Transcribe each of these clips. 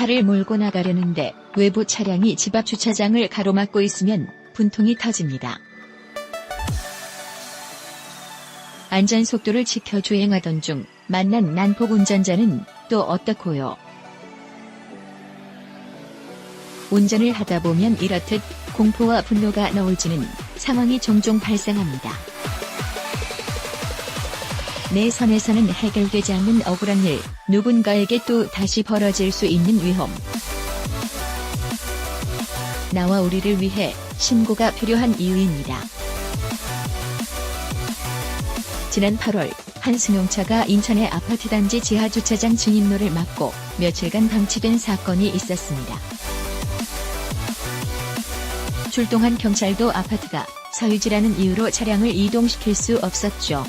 차를 몰고 나가려는데 외부 차량이 집 앞 주차장을 가로막고 있으면 분통이 터집니다. 안전속도를 지켜 주행하던 중 만난 난폭 운전자는 또 어떻고요? 운전을 하다 보면 이렇듯 공포와 분노가 너울지는 상황이 종종 발생합니다. 내 선에서는 해결되지 않는 억울한 일, 누군가에게 또 다시 벌어질 수 있는 위험. 나와 우리를 위해 신고가 필요한 이유입니다. 지난 8월 한 승용차가 인천의 아파트 단지 지하 주차장 진입로를 막고 며칠간 방치된 사건이 있었습니다. 출동한 경찰도 아파트가 사유지라는 이유로 차량을 이동시킬 수 없었죠.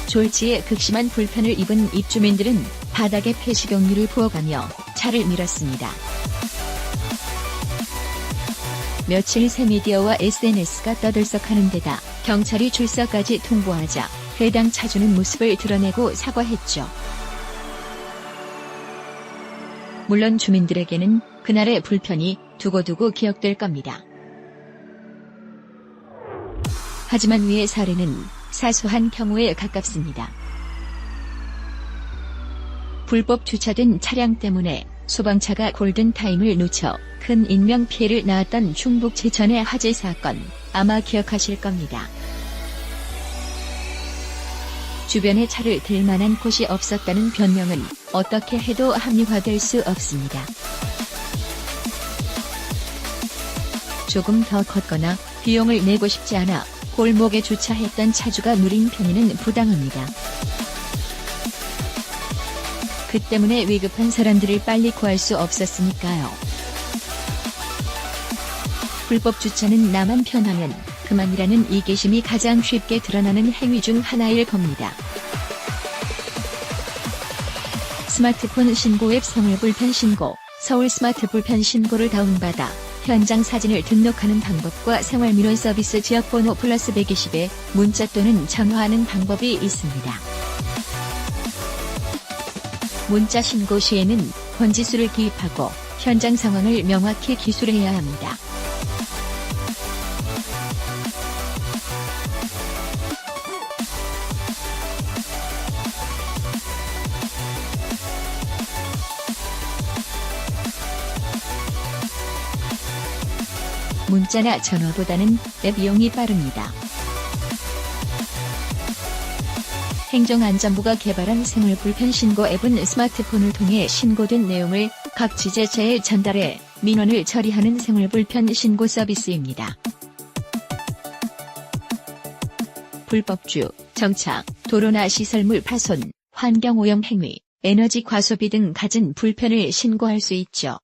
졸지에 극심한 불편을 입은 입주민들은 바닥에 폐식용유를 부어가며 차를 밀었습니다. 며칠 새 미디어와 SNS가 떠들썩하는 데다 경찰이 출석까지 통보하자 해당 차주는 모습을 드러내고 사과했죠. 물론 주민들에게는 그날의 불편이 두고두고 기억될 겁니다. 하지만 위의 사례는 사소한 경우에 가깝습니다. 불법 주차된 차량 때문에 소방차가 골든타임을 놓쳐 큰 인명피해를 낳았던 충북 제천의 화재 사건, 아마 기억하실 겁니다. 주변에 차를 댈 만한 곳이 없었다는 변명은 어떻게 해도 합리화될 수 없습니다. 조금 더 컸거나 비용을 내고 싶지 않아 골목에 주차했던 차주가 누린 편의는 부당합니다. 그 때문에 위급한 사람들을 빨리 구할 수 없었으니까요. 불법 주차는 나만 편하면 그만이라는 이기심이 가장 쉽게 드러나는 행위 중 하나일 겁니다. 스마트폰 신고 앱 생활불편 신고, 서울 스마트 불편 신고를 다운받아 현장 사진을 등록하는 방법과 생활민원 서비스 지역번호 플러스 120에 문자 또는 전화하는 방법이 있습니다. 문자 신고 시에는 번지수를 기입하고 현장 상황을 명확히 기술해야 합니다. 문자나 전화보다는 앱 이용이 빠릅니다. 행정안전부가 개발한 생활불편 신고 앱은 스마트폰을 통해 신고된 내용을 각 지자체에 전달해 민원을 처리하는 생활불편 신고 서비스입니다. 불법주, 정차, 도로나 시설물 파손, 환경오염 행위, 에너지 과소비 등 갖은 불편을 신고할 수 있죠.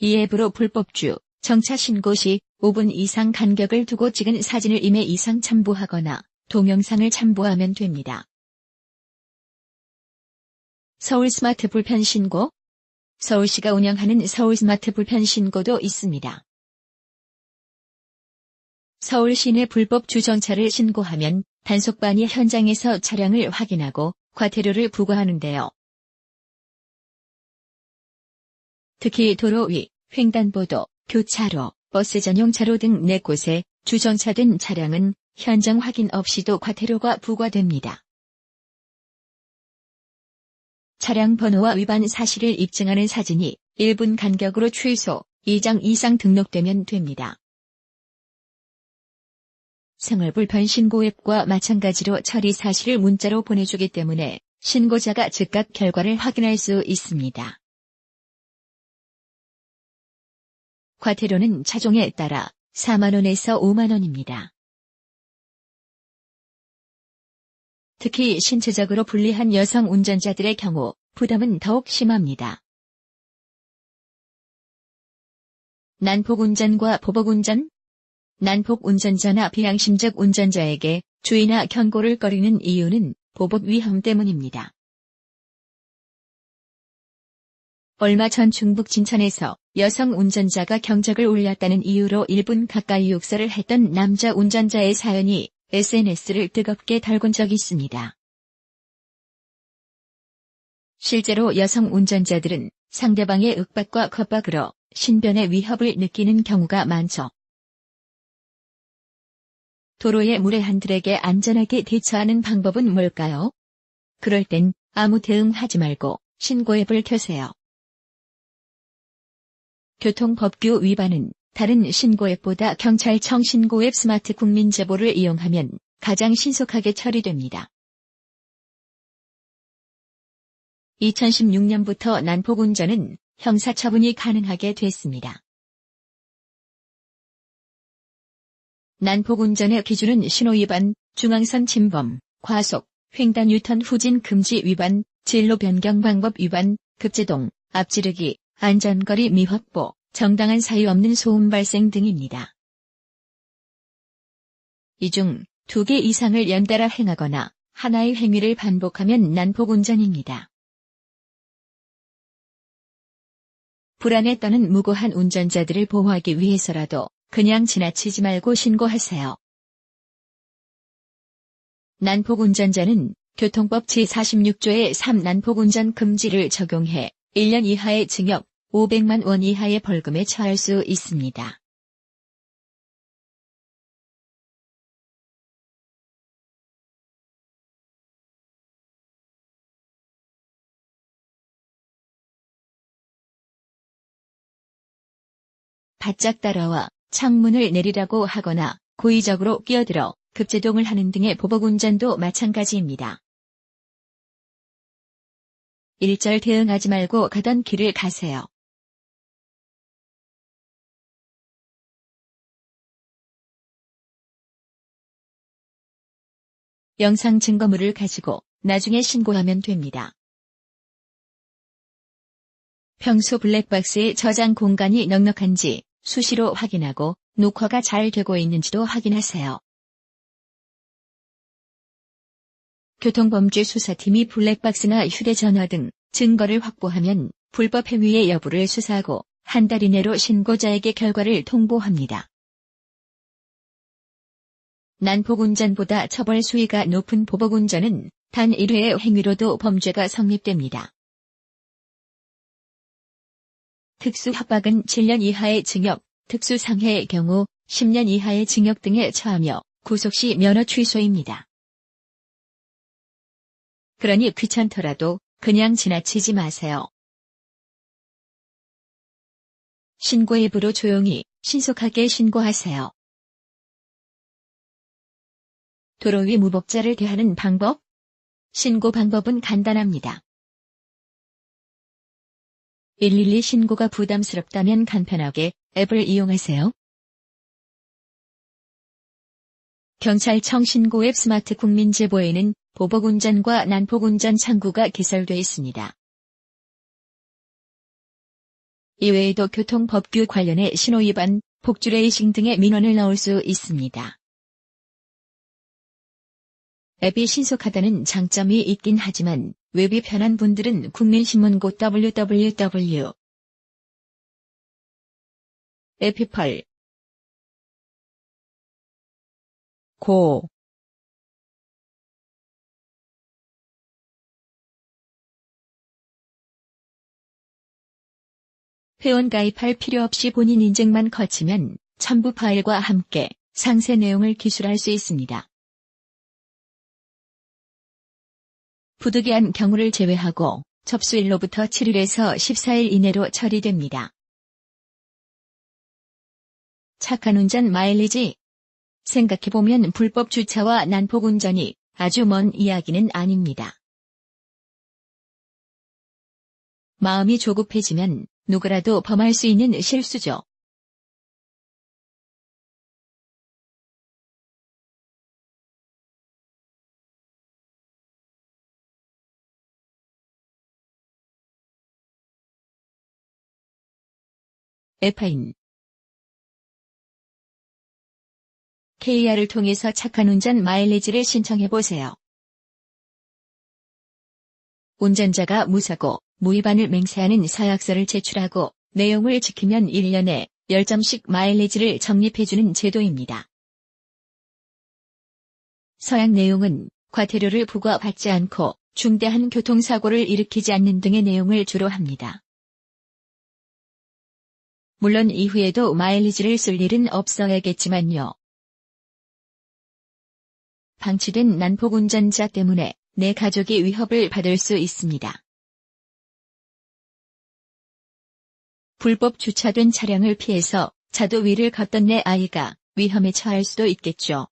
이 앱으로 불법주, 정차 신고 시 5분 이상 간격을 두고 찍은 사진을 임의 이상 첨부하거나 동영상을 첨부하면 됩니다. 서울 스마트 불편 신고? 서울시가 운영하는 서울 스마트 불편 신고도 있습니다. 서울 시내 불법 주정차를 신고하면 단속반이 현장에서 차량을 확인하고 과태료를 부과하는데요. 특히 도로 위, 횡단보도, 교차로, 버스 전용차로 등 4곳에 주정차된 차량은 현장 확인 없이도 과태료가 부과됩니다. 차량 번호와 위반 사실을 입증하는 사진이 1분 간격으로 최소 2장 이상 등록되면 됩니다. 생활불편 신고 앱과 마찬가지로 처리 사실을 문자로 보내주기 때문에 신고자가 즉각 결과를 확인할 수 있습니다. 과태료는 차종에 따라 4만원에서 5만원입니다. 특히 신체적으로 불리한 여성 운전자들의 경우 부담은 더욱 심합니다. 난폭운전과 보복운전? 난폭운전자나 비양심적 운전자에게 주의나 경고를 꺼리는 이유는 보복 위험 때문입니다. 얼마 전 충북 진천에서 여성 운전자가 경적을 울렸다는 이유로 1분 가까이 욕설을 했던 남자 운전자의 사연이 SNS를 뜨겁게 달군 적이 있습니다. 실제로 여성 운전자들은 상대방의 윽박과 겁박으로 신변의 위협을 느끼는 경우가 많죠. 도로의 무례한들에게 안전하게 대처하는 방법은 뭘까요? 그럴 땐 아무 대응하지 말고 신고 앱을 켜세요. 교통법규 위반은 다른 신고 앱보다 경찰청 신고 앱 스마트 국민 제보를 이용하면 가장 신속하게 처리됩니다. 2016년부터 난폭운전은 형사처분이 가능하게 됐습니다. 난폭운전의 기준은 신호위반, 중앙선 침범, 과속, 횡단 유턴 후진 금지 위반, 진로 변경 방법 위반, 급제동, 앞지르기, 안전거리 미확보, 정당한 사유 없는 소음 발생 등입니다. 이 중 2개 이상을 연달아 행하거나 하나의 행위를 반복하면 난폭운전입니다. 불안에 떠는 무고한 운전자들을 보호하기 위해서라도 그냥 지나치지 말고 신고하세요. 난폭운전자는 교통법 제46조의 3 난폭운전 금지를 적용해 1년 이하의 징역, 500만 원 이하의 벌금에 처할 수 있습니다. 바짝 따라와 창문을 내리라고 하거나 고의적으로 끼어들어 급제동을 하는 등의 보복운전도 마찬가지입니다. 일절 대응하지 말고 가던 길을 가세요. 영상 증거물을 가지고 나중에 신고하면 됩니다. 평소 블랙박스의 저장 공간이 넉넉한지 수시로 확인하고 녹화가 잘 되고 있는지도 확인하세요. 교통범죄 수사팀이 블랙박스나 휴대전화 등 증거를 확보하면 불법 행위의 여부를 수사하고 한 달 이내로 신고자에게 결과를 통보합니다. 난폭운전보다 처벌 수위가 높은 보복운전은 단 1회의 행위로도 범죄가 성립됩니다. 특수협박은 7년 이하의 징역, 특수상해의 경우 10년 이하의 징역 등에 처하며 구속 시 면허 취소입니다. 그러니 귀찮더라도 그냥 지나치지 마세요. 신고 앱으로 조용히, 신속하게 신고하세요. 도로 위 무법자를 대하는 방법? 신고 방법은 간단합니다. 112 신고가 부담스럽다면 간편하게 앱을 이용하세요. 경찰청 신고 앱 스마트 국민 제보에는 보복운전과 난폭운전 창구가 개설되어 있습니다. 이외에도 교통법규 관련해 신호위반, 복주레이싱 등의 민원을 넣을 수 있습니다. 앱이 신속하다는 장점이 있긴 하지만 웹이 편한 분들은 국민신문고 www. 에피펄 고 회원 가입할 필요 없이 본인 인증만 거치면 첨부 파일과 함께 상세 내용을 기술할 수 있습니다. 부득이한 경우를 제외하고 접수일로부터 7일에서 14일 이내로 처리됩니다. 착한 운전 마일리지. 생각해보면 불법 주차와 난폭운전이 아주 먼 이야기는 아닙니다. 마음이 조급해지면 누구라도 범할 수 있는 실수죠. 에파인 KR을 통해서 착한 운전 마일리지를 신청해보세요. 운전자가 무사고, 무위반을 맹세하는 서약서를 제출하고 내용을 지키면 1년에 10점씩 마일리지를 적립해주는 제도입니다. 서약 내용은 과태료를 부과받지 않고 중대한 교통사고를 일으키지 않는 등의 내용을 주로 합니다. 물론 이후에도 마일리지를 쓸 일은 없어야겠지만요. 방치된 난폭 운전자 때문에 내 가족이 위협을 받을 수 있습니다. 불법 주차된 차량을 피해서 차도 위를 걷던 내 아이가 위험에 처할 수도 있겠죠.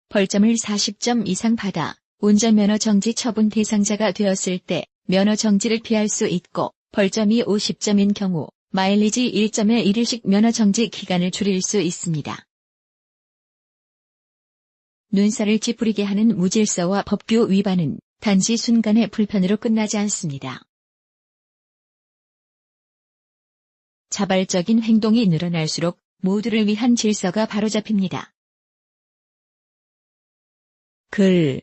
벌점을 40점 이상 받아 운전면허 정지 처분 대상자가 되었을 때 면허 정지를 피할 수 있고, 벌점이 50점인 경우 마일리지 1점에 1일씩 면허 정지 기간을 줄일 수 있습니다. 눈살을 찌푸리게 하는 무질서와 법규 위반은 단지 순간의 불편으로 끝나지 않습니다. 자발적인 행동이 늘어날수록 모두를 위한 질서가 바로잡힙니다. 글